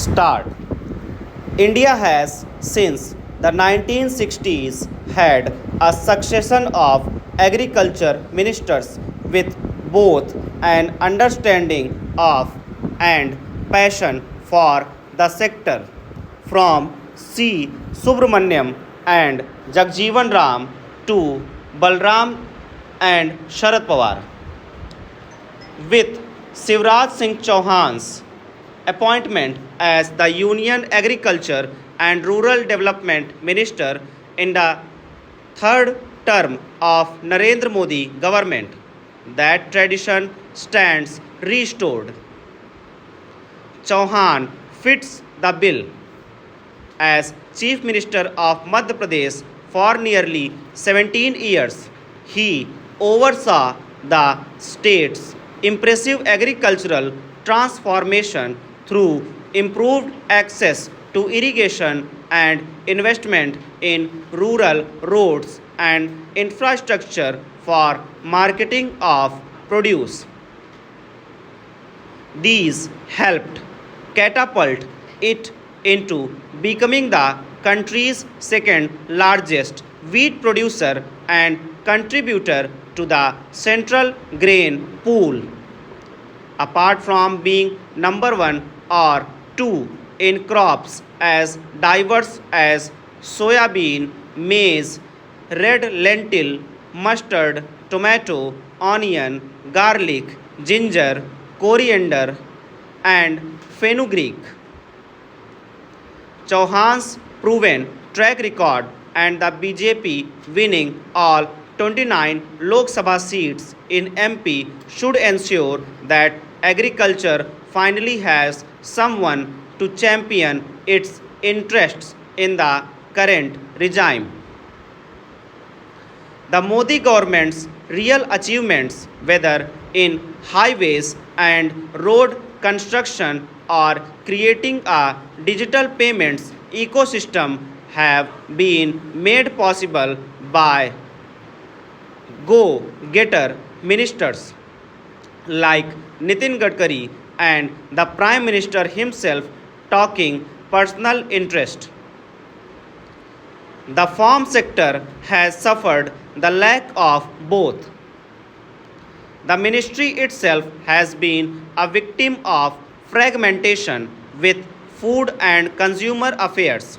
Start. India has, since the 1960s, had a succession of agriculture ministers with both an understanding of and passion for the sector, from C. Subramaniam and Jagjeevan Ram to Balram and Sharad Pawar. With Shivraj Singh Chauhan's appointment as the Union Agriculture and Rural Development Minister in the third term of Narendra Modi government, that tradition stands restored. Chauhan fits the bill. As Chief Minister of Madhya Pradesh for nearly 17 years, he oversaw the state's impressive agricultural transformation through improved access to irrigation and investment in rural roads and infrastructure for marketing of produce. These helped catapult it into becoming the country's second largest wheat producer and contributor to the central grain pool. Apart from being number one or two in crops as diverse as soybean, maize, red lentil, mustard, tomato, onion, garlic, ginger, coriander, and fenugreek. Chauhan's proven track record and the BJP winning all 29 Lok Sabha seats in MP should ensure that agriculture finally has someone to champion its interests in the current regime. The Modi government's real achievements, whether in highways and road construction or creating a digital payments ecosystem, have been made possible by go-getter ministers like Nitin Gadkari and the Prime Minister himself talking personal interest. The farm sector has suffered the lack of both. The ministry itself has been a victim of fragmentation with food and consumer affairs,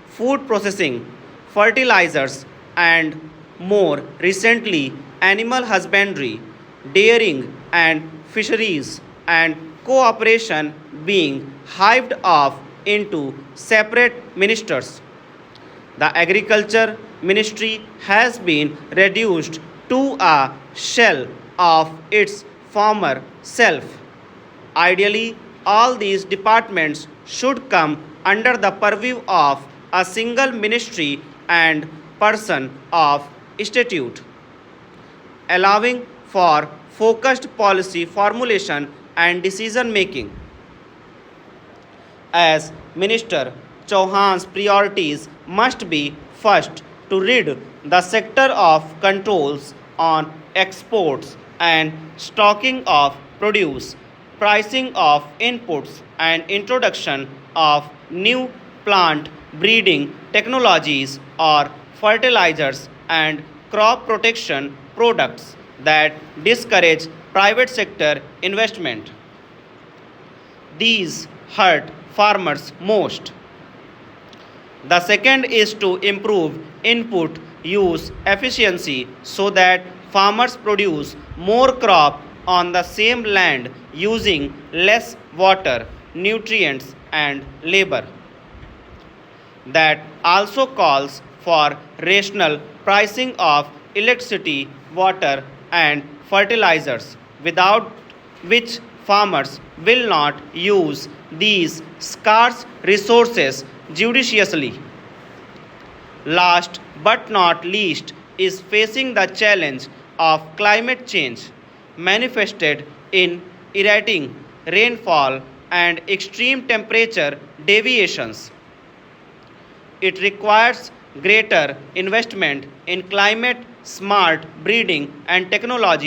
food processing, fertilizers, and more recently, animal husbandry, dairying, and fisheries, and cooperation being hived off into separate ministers. The agriculture ministry has been reduced to a shell of its former self. Ideally, all these departments should come under the purview of a single ministry and person of statute, allowing for focused policy formulation and decision making. As minister, Chauhan's priorities must be first to rid the sector of controls on exports and stocking of produce, pricing of inputs, and introduction of new plant breeding technologies or fertilizers and crop protection products that discourage private sector investment. These hurt farmers most. The second is to improve input use efficiency so that farmers produce more crop on the same land using less water, nutrients, and labor. That also calls for rational pricing of electricity, water, and fertilizers, without which farmers will not use these scarce resources judiciously. Last but not least is facing the challenge of climate change manifested in erratic rainfall and extreme temperature deviations. It requires greater investment in climate smart breeding and technology